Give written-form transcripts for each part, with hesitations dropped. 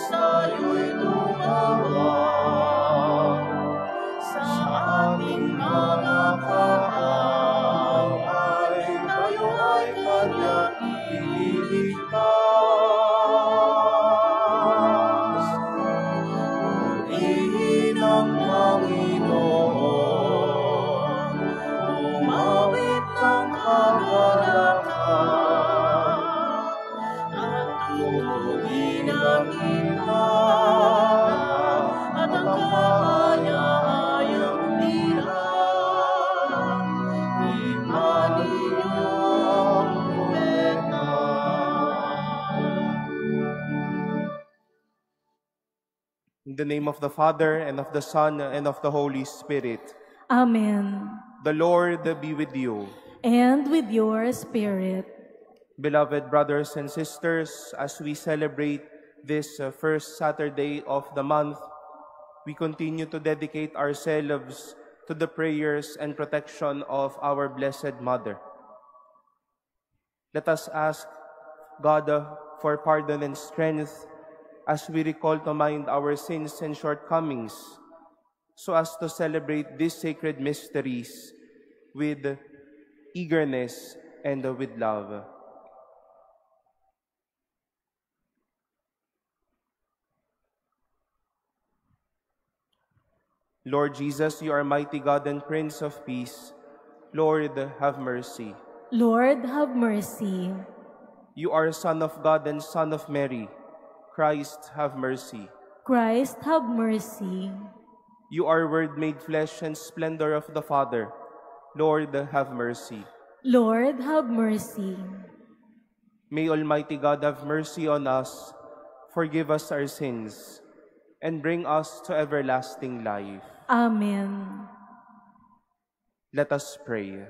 sa'yo'y tumawag. Sa aming mga kaaway, tayo ay kanyang ililigtas. Purihin ang Panginoon, umawit ng kagalakan, at tutugin ang himala, at ang kahaya-hayang tira. Imanin niyo ang propeta. In the name of the Father, and of the Son, and of the Holy Spirit. Amen. The Lord be with you. And with your spirit. Beloved brothers and sisters, as we celebrate this first Saturday of the month, we continue to dedicate ourselves to the prayers and protection of our Blessed Mother. Let us ask God for pardon and strength as we recall to mind our sins and shortcomings, so as to celebrate these sacred mysteries with eagerness and with love. Lord Jesus, you are mighty God and Prince of Peace. Lord, have mercy. Lord, have mercy. You are Son of God and Son of Mary. Christ, have mercy. Christ, have mercy. You are Word made flesh and splendor of the Father. Lord, have mercy. Lord, have mercy. May Almighty God have mercy on us, forgive us our sins, and bring us to everlasting life. Amen. Let us pray.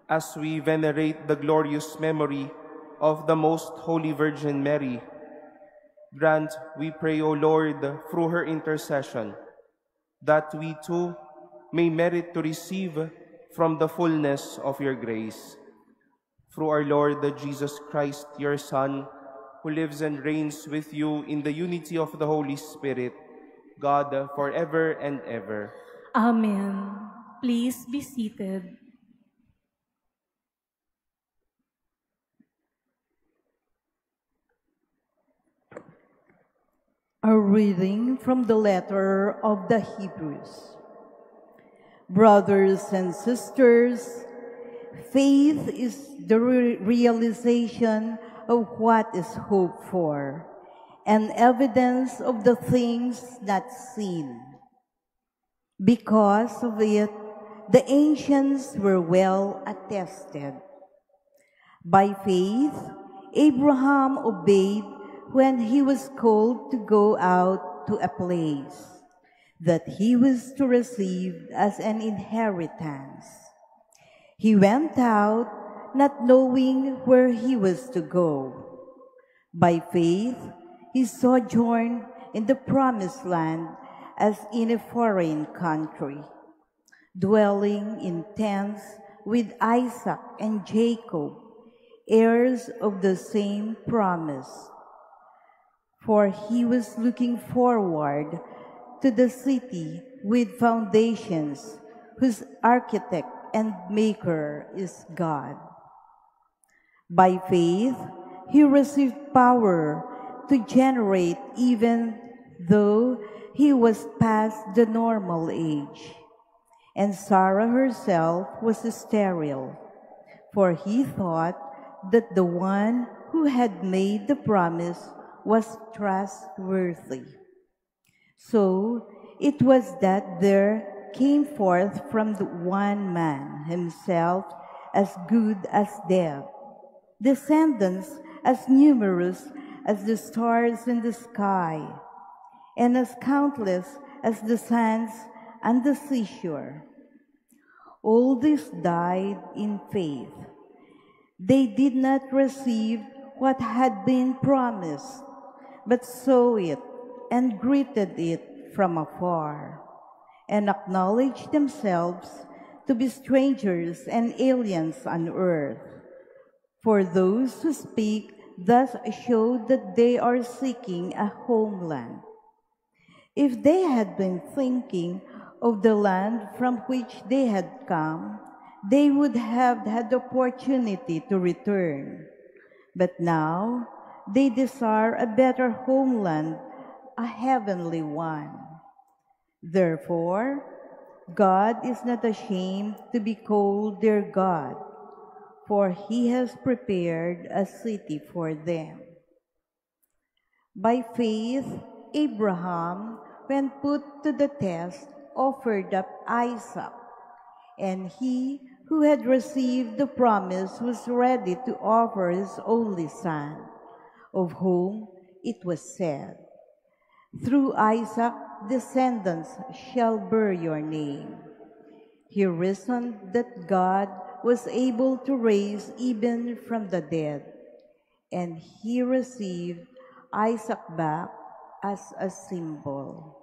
As we venerate the glorious memory of the Most Holy Virgin Mary, grant, we pray, O Lord, through her intercession, that we too may merit to receive from the fullness of your grace. Through our Lord Jesus Christ, your Son, who lives and reigns with you in the unity of the Holy Spirit, God, forever and ever. Amen. Please be seated. A reading from the letter of the Hebrews. Brothers and sisters, faith is the realization of what is hoped for, and evidence of the things not seen. Because of it, the ancients were well attested. By faith, Abraham obeyed when he was called to go out to a place that he was to receive as an inheritance. He went out not knowing where he was to go. By faith, he sojourned in the promised land as in a foreign country, dwelling in tents with Isaac and Jacob, heirs of the same promise. For he was looking forward to the city with foundations, whose architect and maker is God. By faith, he received power to generate even though he was past the normal age. And Sarah herself was sterile, for he thought that the one who had made the promise was trustworthy. So it was that there came forth from the one man himself as good as dead, descendants as numerous as the stars in the sky, and as countless as the sands and the seashore. All this died in faith. They did not receive what had been promised, but saw it and greeted it from afar, and acknowledged themselves to be strangers and aliens on earth. For those who speak thus show that they are seeking a homeland. If they had been thinking of the land from which they had come, they would have had the opportunity to return. But now they desire a better homeland, a heavenly one. Therefore, God is not ashamed to be called their God, for he has prepared a city for them. By faith, Abraham, when put to the test, offered up Isaac, and he who had received the promise was ready to offer his only son, of whom it was said, "Through Isaac descendants shall bear your name." He reasoned that God was able to raise even from the dead, and he received Isaac back as a symbol.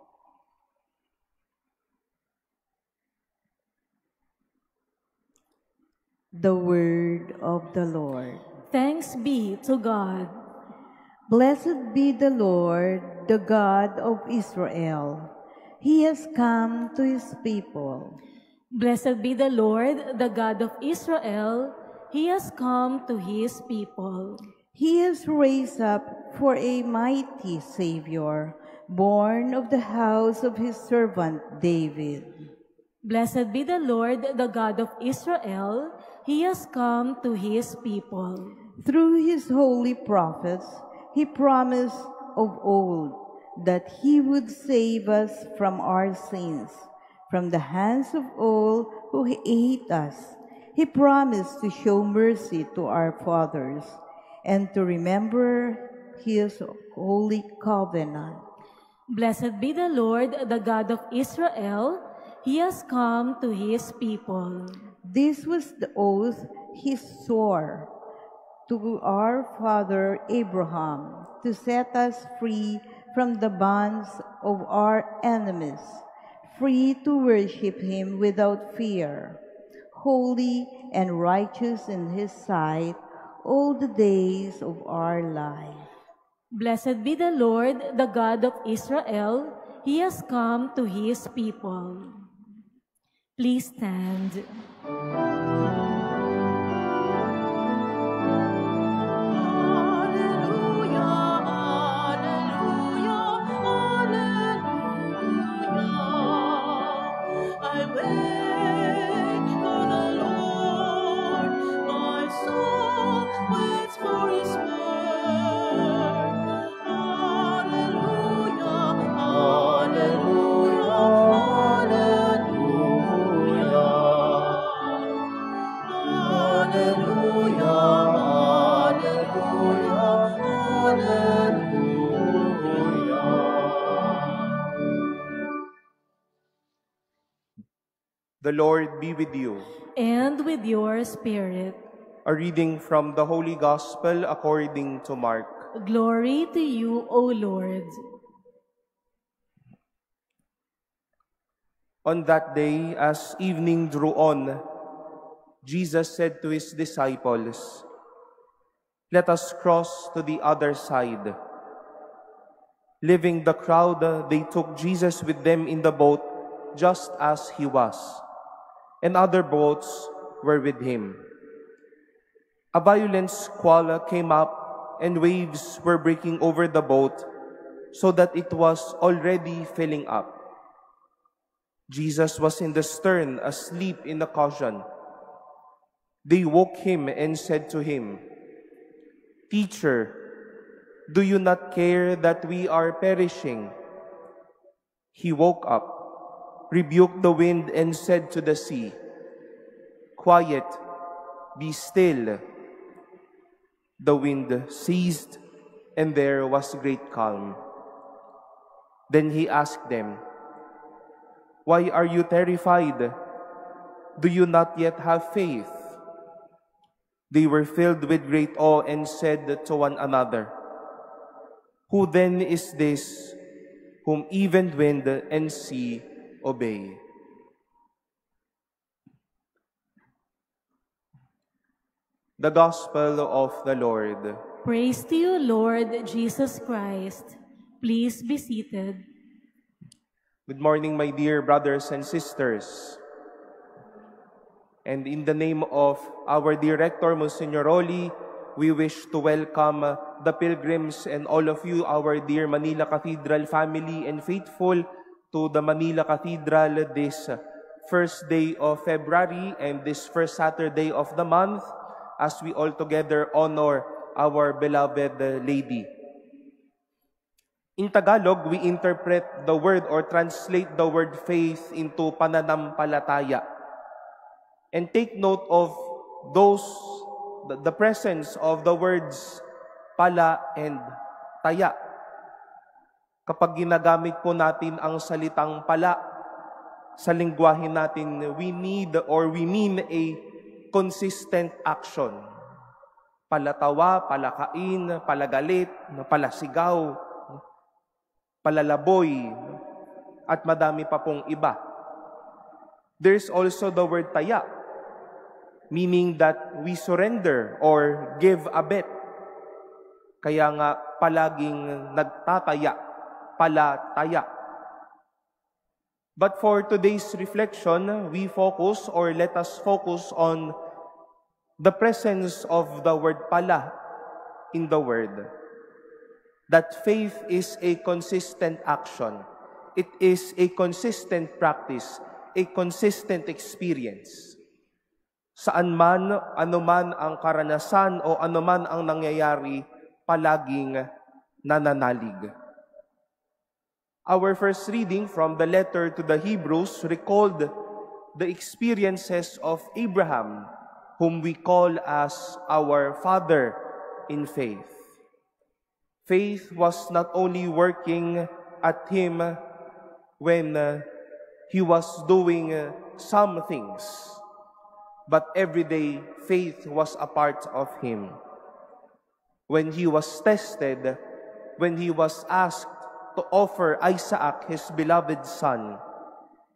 The word of the Lord. Thanks be to God. Blessed be the Lord, the God of Israel. He has come to his people. Blessed be the Lord, the God of Israel. He has come to his people. He has raised up for a mighty Savior, born of the house of his servant David. Blessed be the Lord, the God of Israel. He has come to his people. Through his holy prophets, he promised of old that he would save us from our sins, from the hands of all who hate us. He promised to show mercy to our fathers and to remember his holy covenant. Blessed be the Lord, the God of Israel. He has come to his people. This was the oath he swore to our father Abraham, to set us free from the bonds of our enemies, free to worship him without fear, holy and righteous in his sight all the days of our life. Blessed be the Lord, the God of Israel. He has come to his people. Please stand. The Lord be with you. And with your spirit. A reading from the Holy Gospel according to Mark. Glory to you, O Lord. On that day, as evening drew on, Jesus said to his disciples, "Let us cross to the other side." Leaving the crowd, they took Jesus with them in the boat, just as he was, and other boats were with him. A violent squall came up, and waves were breaking over the boat, so that it was already filling up. Jesus was in the stern, asleep in the cushion. They woke him and said to him, "Teacher, do you not care that we are perishing?" He woke up, rebuked the wind, and said to the sea, "Quiet, be still." The wind ceased, and there was great calm. Then he asked them, "Why are you terrified? Do you not yet have faith?" They were filled with great awe and said to one another, "Who then is this whom even wind and sea obey?" The Gospel of the Lord. Praise to you, Lord Jesus Christ. Please be seated. Good morning, my dear brothers and sisters. And in the name of our Director, Monsignor Rolly, we wish to welcome the pilgrims and all of you, our dear Manila Cathedral family and faithful, to the Manila Cathedral this first day of February and this first Saturday of the month, as we all together honor our beloved Lady. In Tagalog, we interpret the word or translate the word faith into pananampalataya. And take note of the presence of the words pala and taya. Kapag ginagamit po natin ang salitang pala sa lengguwahe natin, we need or we mean a consistent action. Palatawa, palakain, palagalit, palasigaw, palalaboy, at madami pa pong iba. There's also the word taya, meaning that we surrender or give a bet. Kaya nga palaging nagtataya, palataya. But for today's reflection, we focus or let us focus on the presence of the word pala in the word. That faith is a consistent action. It is a consistent practice, a consistent experience. Saan man, anuman ang karanasan o anuman ang nangyayari, palaging nananalig. Our first reading from the letter to the Hebrews recalled the experiences of Abraham, whom we call as our father in faith. Faith was not only working at him when he was doing some things, but every day faith was a part of him. When he was tested, when he was asked to offer Isaac, his beloved son,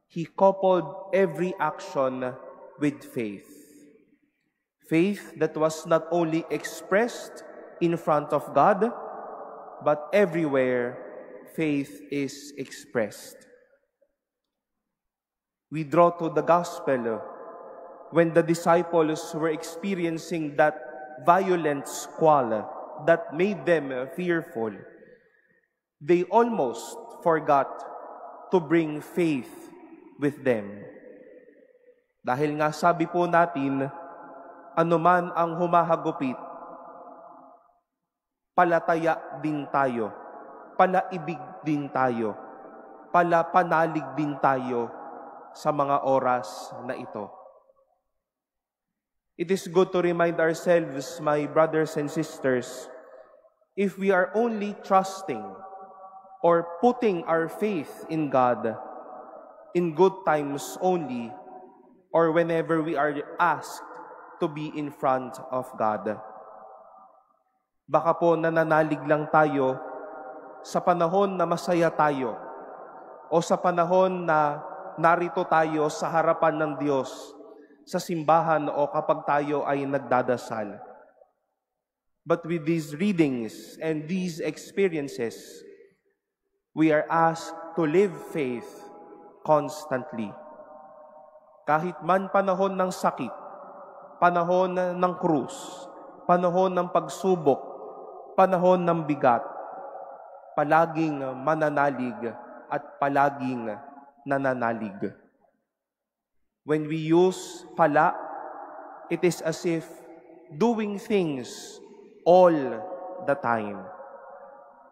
he coupled every action with faith. Faith that was not only expressed in front of God, but everywhere faith is expressed. We draw to the gospel when the disciples were experiencing that violent squall that made them fearful. They almost forgot to bring faith with them. Dahil nga sabi po natin, anuman ang humahagupit, palataya din tayo, palaibig din tayo, palapanalig din tayo sa mga oras na ito. It is good to remind ourselves, my brothers and sisters, if we are only trusting or putting our faith in God in good times only, or whenever we are asked to be in front of God. Baka po nananalig lang tayo sa panahon na masaya tayo o sa panahon na narito tayo sa harapan ng Diyos, sa simbahan o kapag tayo ay nagdadasal. But with these readings and these experiences, we are asked to live faith constantly. Kahit man panahon ng sakit, panahon ng krus, panahon ng pagsubok, panahon ng bigat, palaging mananalig at palaging nananalig. When we use pala, it is as if doing things all the time.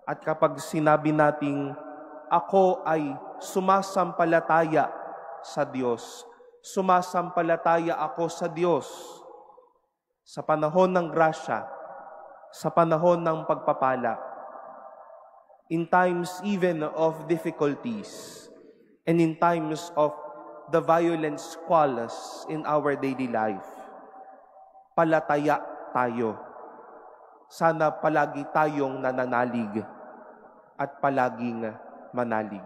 At kapag sinabi nating, ako ay sumasampalataya sa Diyos, sumasampalataya ako sa Diyos, sa panahon ng grasya, sa panahon ng pagpapala, in times even of difficulties, and in times of the violent squalls in our daily life, palataya tayo. Sana palagi tayong nananalig at palaging manalig.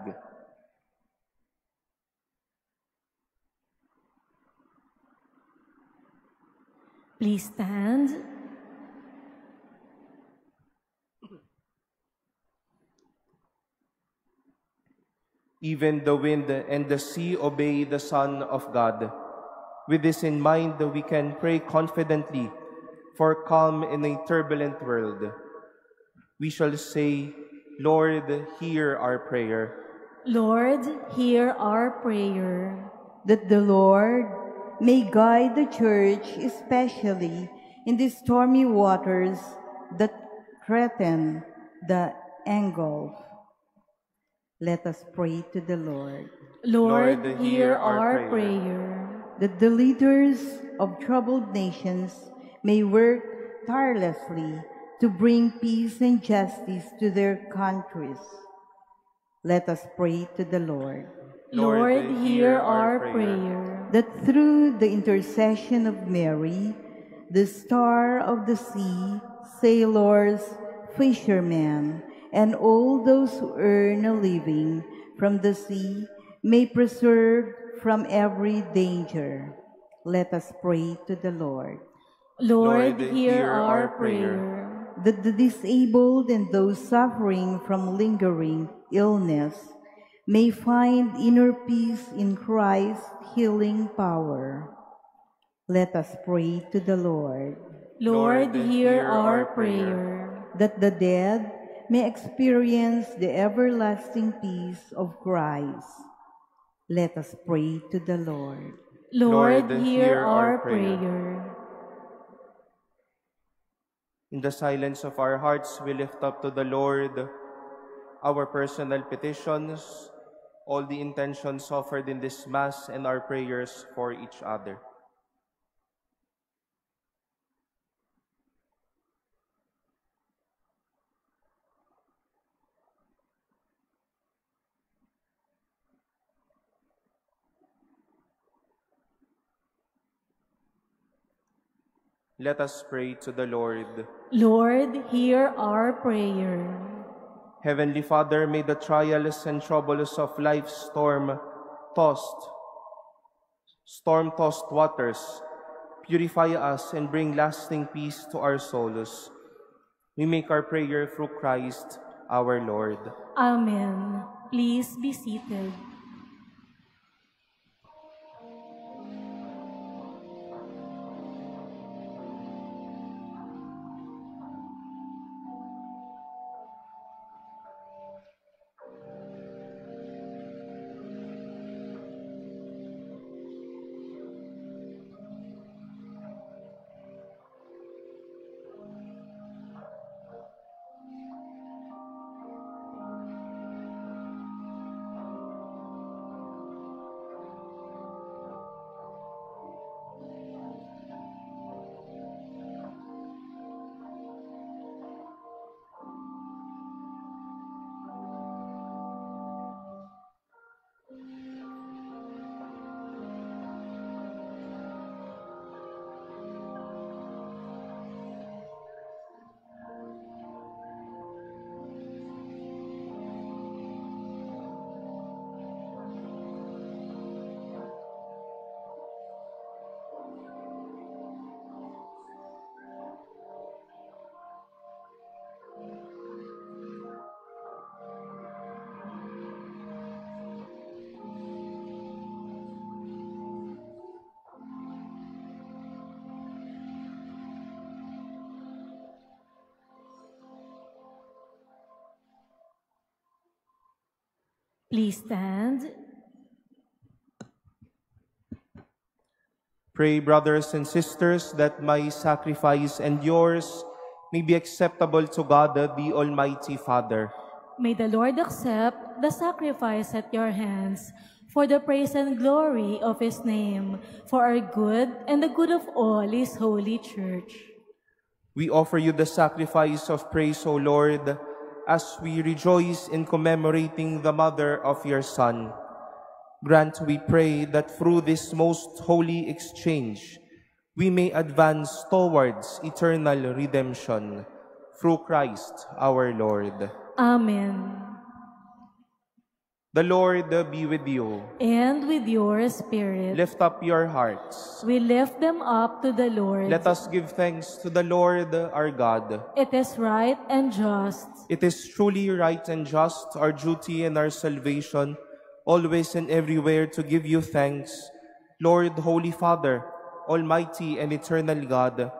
Please stand. Even the wind and the sea obey the Son of God. With this in mind, we can pray confidently for calm in a turbulent world. We shall say, Lord, hear our prayer. Lord, hear our prayer. That the Lord may guide the Church, especially in the stormy waters that threaten the engulf. Let us pray to the Lord. Lord, Lord, hear our prayer. That the leaders of troubled nations may work tirelessly to bring peace and justice to their countries. Let us pray to the Lord. Lord, hear our prayer. That through the intercession of Mary, the star of the sea, sailors, fishermen, and all those who earn a living from the sea may preserve from every danger. Let us pray to the Lord. Lord, hear our prayer. That the disabled and those suffering from lingering illness may find inner peace in Christ's healing power. Let us pray to the Lord. Lord, hear our prayer. That the dead may experience the everlasting peace of Christ. Let us pray to the Lord. Lord, Lord, hear hear our our prayer. prayer. In the silence of our hearts, we lift up to the Lord our personal petitions, all the intentions offered in this Mass, and our prayers for each other. Let us pray to the Lord. Lord, hear our prayer. Heavenly Father, may the trials and troubles of life's storm-tossed waters purify us and bring lasting peace to our souls. We make our prayer through Christ our Lord. Amen. Please be seated. Please stand. Pray, brothers and sisters, that my sacrifice and yours may be acceptable to God, the Almighty Father. May the Lord accept the sacrifice at your hands for the praise and glory of His name, for our good and the good of all His holy Church. We offer you the sacrifice of praise, O Lord, as we rejoice in commemorating the mother of your Son. Grant, we pray, that through this most holy exchange, we may advance towards eternal redemption. Through Christ our Lord. Amen. The Lord be with you. And with your spirit. Lift up your hearts. We lift them up to the Lord. Let us give thanks to the Lord our God. It is right and just. It is truly right and just, our duty and our salvation, always and everywhere to give you thanks, Lord, Holy Father, Almighty and eternal God,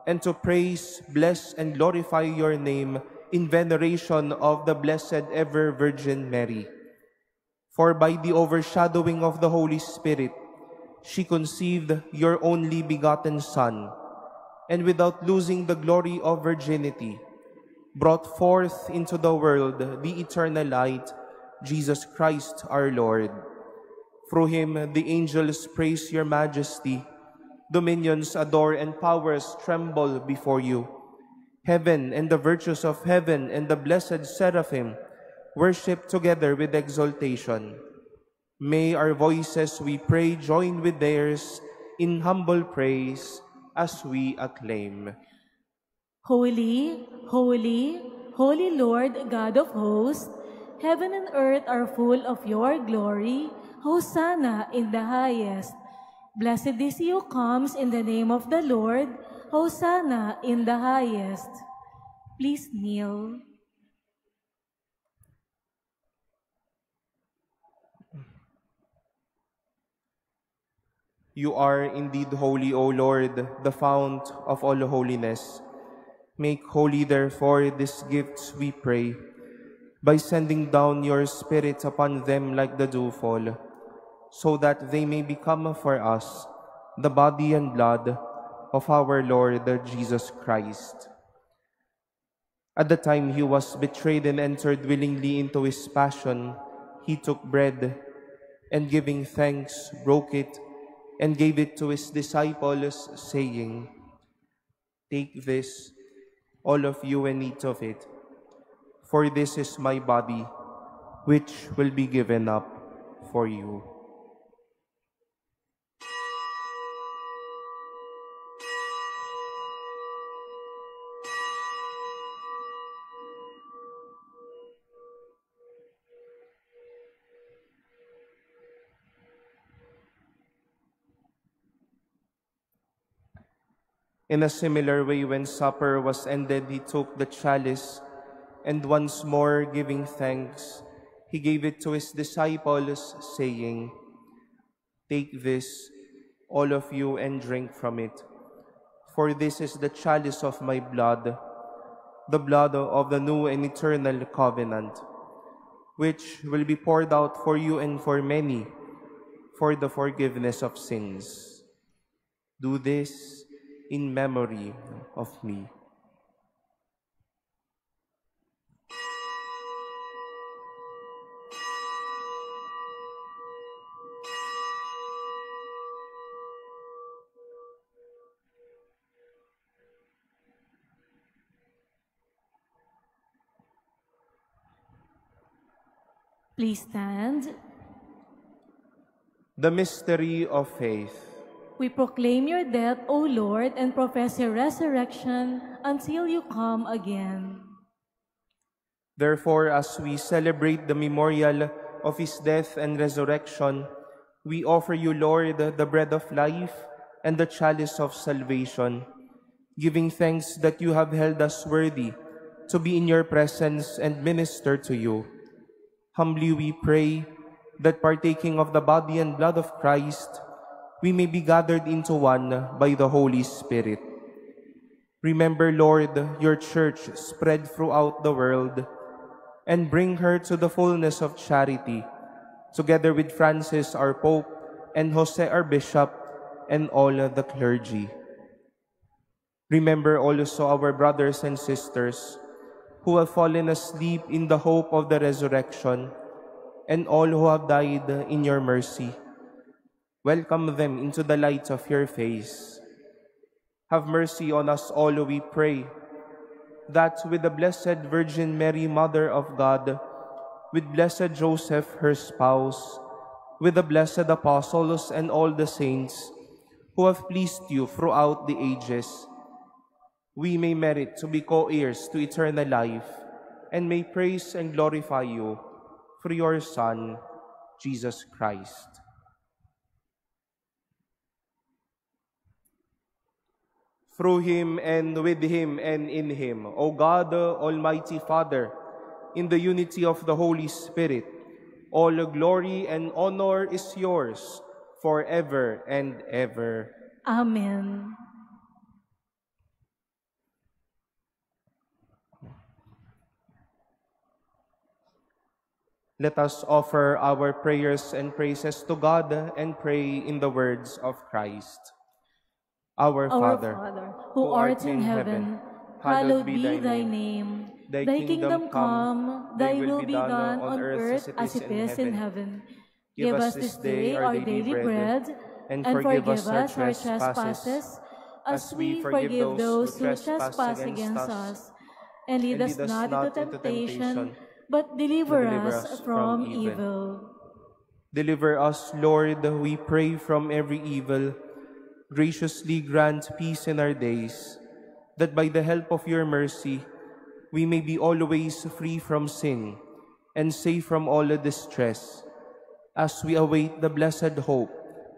and to praise, bless, and glorify your name in veneration of the Blessed Ever Virgin Mary. For by the overshadowing of the Holy Spirit, she conceived your only begotten Son, and without losing the glory of virginity, brought forth into the world the eternal light, Jesus Christ our Lord. Through him the angels praise your majesty, dominions adore and powers tremble before you. Heaven and the virtues of heaven and the blessed seraphim worship together with exaltation. May our voices, we pray, join with theirs in humble praise as we acclaim. Holy, holy, holy Lord, God of hosts, heaven and earth are full of your glory. Hosanna in the highest. Blessed is he who comes in the name of the Lord. Hosanna in the highest. Please kneel. You are indeed holy, O Lord, the fount of all holiness. Make holy, therefore, these gifts, we pray, by sending down your Spirit upon them like the dewfall, so that they may become for us the body and blood of our Lord Jesus Christ. At the time he was betrayed and entered willingly into his passion, he took bread, and giving thanks, broke it, and gave it to his disciples, saying, "Take this, all of you, and eat of it, for this is my body, which will be given up for you." In a similar way, when supper was ended, he took the chalice, and once more giving thanks, he gave it to his disciples, saying, "Take this, all of you, and drink from it, for this is the chalice of my blood, the blood of the new and eternal covenant, which will be poured out for you and for many, for the forgiveness of sins. Do this in memory of me." Please stand. The mystery of faith. We proclaim your death, O Lord, and profess your resurrection until you come again. Therefore, as we celebrate the memorial of his death and resurrection, we offer you, Lord, the bread of life and the chalice of salvation, giving thanks that you have held us worthy to be in your presence and minister to you. Humbly we pray that partaking of the body and blood of Christ, we may be gathered into one by the Holy Spirit. Remember, Lord, your church spread throughout the world, and bring her to the fullness of charity, together with Francis, our Pope, and Jose, our Bishop, and all the clergy. Remember also our brothers and sisters who have fallen asleep in the hope of the resurrection, and all who have died in your mercy. Welcome them into the light of your face. Have mercy on us all, we pray, that with the Blessed Virgin Mary, Mother of God, with Blessed Joseph, her spouse, with the blessed apostles and all the saints who have pleased you throughout the ages, we may merit to be co-heirs to eternal life, and may praise and glorify you through your Son, Jesus Christ. Through him and with him and in him, O God, Almighty Father, in the unity of the Holy Spirit, all glory and honor is yours forever and ever. Amen. Let us offer our prayers and praises to God and pray in the words of Christ. Our Father, who art in heaven, hallowed be thy name. Thy kingdom come, thy will be done on earth as it is in heaven. Give us this day our daily bread, and forgive us our trespasses, as we forgive those who trespass against us. And lead us not into temptation, but deliver us from evil. Deliver us, Lord, we pray, from every evil. Graciously grant peace in our days, that by the help of your mercy, we may be always free from sin and safe from all distress, as we await the blessed hope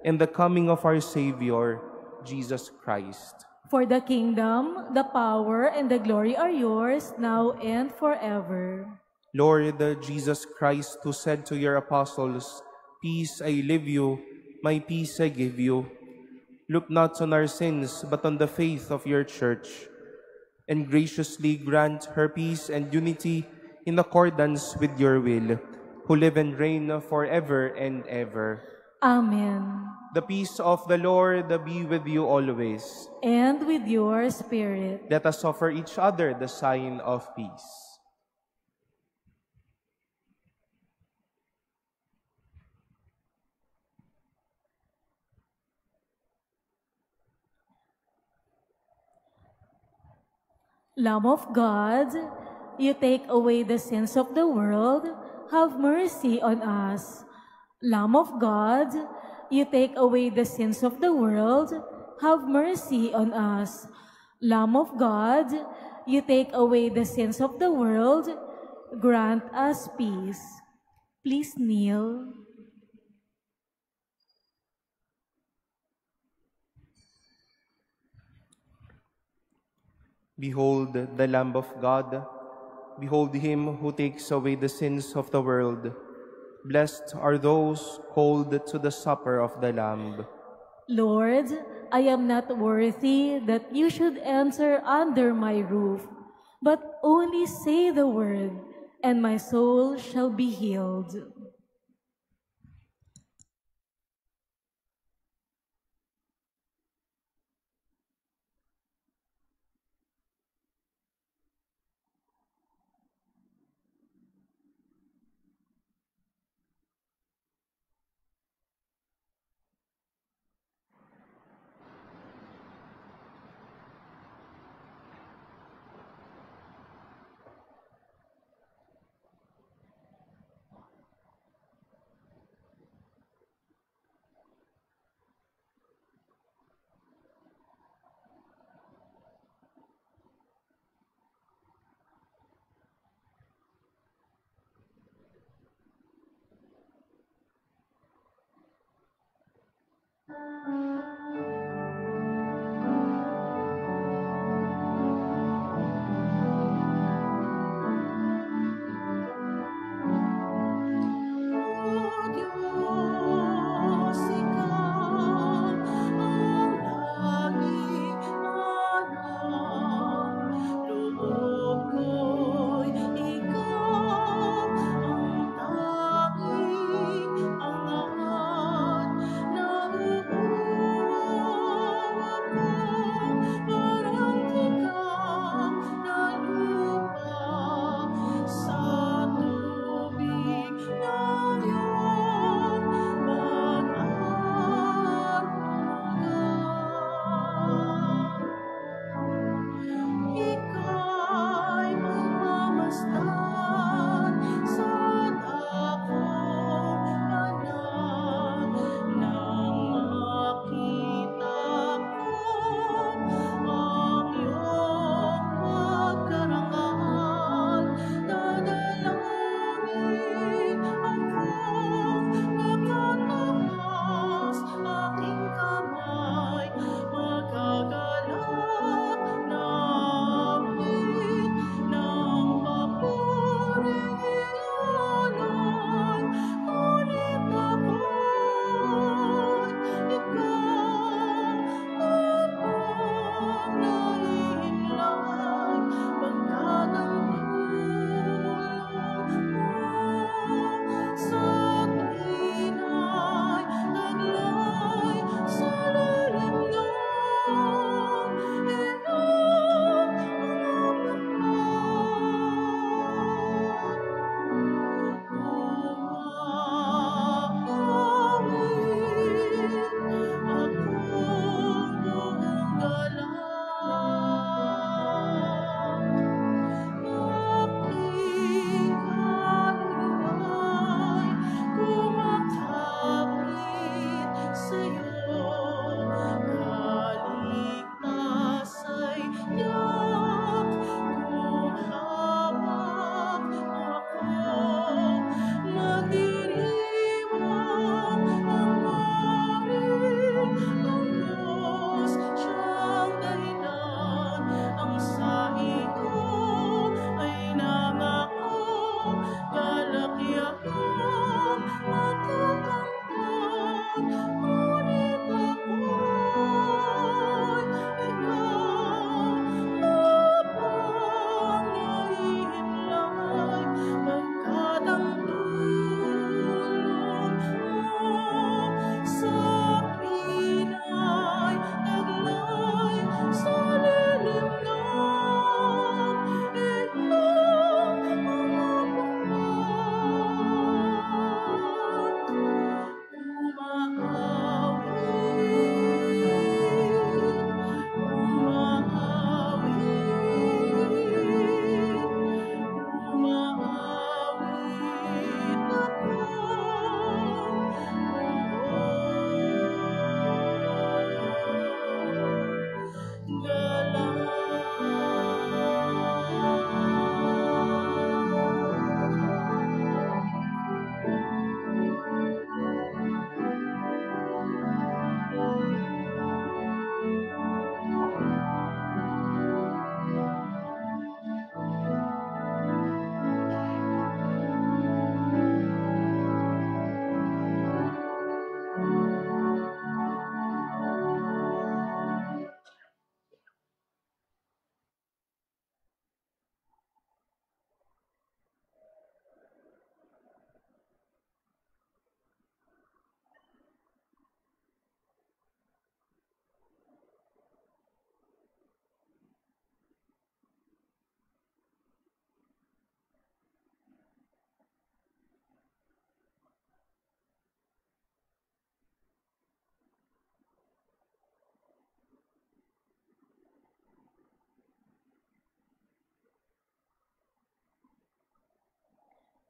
and the coming of our Savior, Jesus Christ. For the kingdom, the power, and the glory are yours, now and forever. Lord Jesus Christ, who said to your apostles, "Peace I leave you, my peace I give you," look not on our sins, but on the faith of your Church, and graciously grant her peace and unity in accordance with your will, who live and reign forever and ever. Amen. The peace of the Lord be with you always. And with your spirit. Let us offer each other the sign of peace. Lamb of God, you take away the sins of the world, have mercy on us. Lamb of God, you take away the sins of the world, have mercy on us. Lamb of God, you take away the sins of the world, grant us peace. Please kneel. Behold the Lamb of God. Behold him who takes away the sins of the world. Blessed are those called to the supper of the Lamb. Lord, I am not worthy that you should enter under my roof, but only say the word, and my soul shall be healed.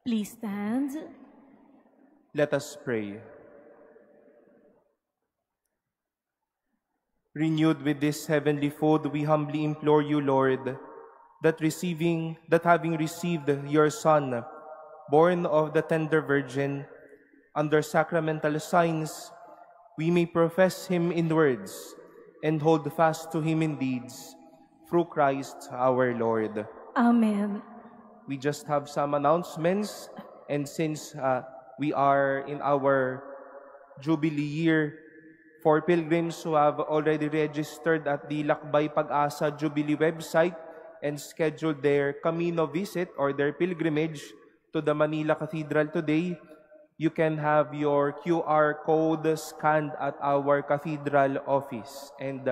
Please stand. Let us pray. Renewed with this heavenly food, we humbly implore you, Lord, that having received your Son, born of the tender Virgin, under sacramental signs, we may profess him in words and hold fast to him in deeds, through Christ our Lord. Amen. We just have some announcements, and since we are in our Jubilee year, for pilgrims who have already registered at the Lakbay Pag-asa Jubilee website and scheduled their Camino visit or their pilgrimage to the Manila Cathedral today, you can have your QR code scanned at our cathedral office. And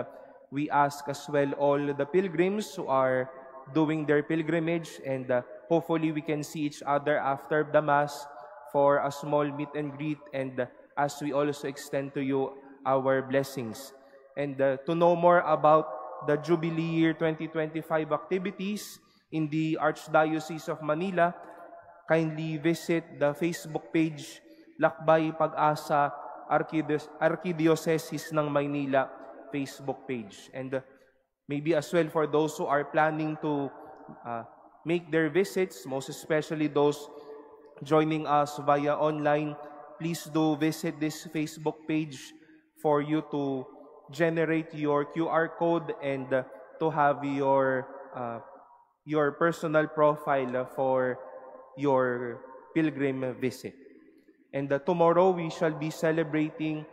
we ask as well all the pilgrims who are doing their pilgrimage, and hopefully we can see each other after the Mass for a small meet and greet, and as we also extend to you our blessings. And to know more about the Jubilee Year 2025 activities in the Archdiocese of Manila, kindly visit the Facebook page Lakbay Pag-asa Archdiocese ng Maynila Facebook page. And maybe as well for those who are planning to make their visits, most especially those joining us via online, please do visit this Facebook page for you to generate your QR code and to have your personal profile for your pilgrim visit. And tomorrow we shall be celebrating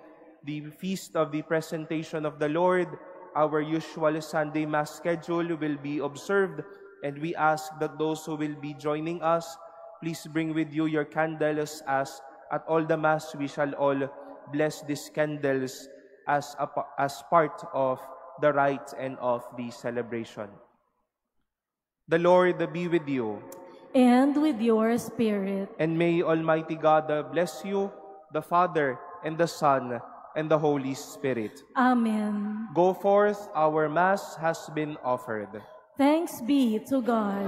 the Feast of the Presentation of the Lord. Our usual Sunday Mass schedule will be observed, and we ask that those who will be joining us, please bring with you your candles, as at all the Mass we shall all bless these candles as part of the rite and of the celebration. The Lord be with you. And with your spirit. And may Almighty God bless you, the Father, and the Son, and the Holy Spirit. Amen. Go forth, our Mass has been offered. Thanks be to God.